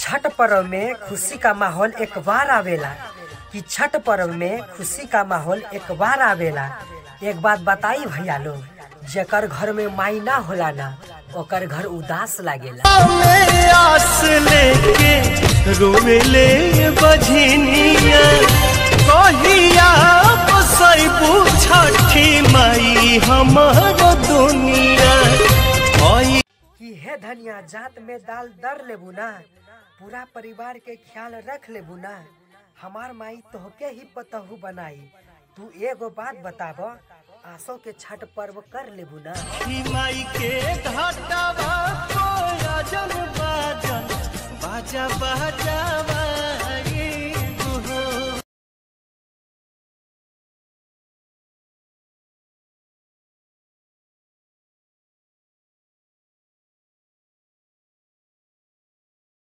छठ पर्व में खुशी का माहौल एक बार आवेला कि छठ पर्व में खुशी का माहौल एक बार आवेला। एक बात बताई भैया लोग, जेकर घर में माई ना होला ना ओकर घर उदास लागेला। आस लेके रोवेले बझनिया कहिया बसैबू छठी माई हमर दुनिया। कि हे धनिया जात में दाल दर लेबू ना, पूरा परिवार के ख्याल रख लेबू ना, हमार माई तोहके ही पतहू बनाई। तू एगो बात बताब, आसो के छठ पर्व कर लेबू ना। माई के घाटावा कोया जन बाजन बाजा बाजा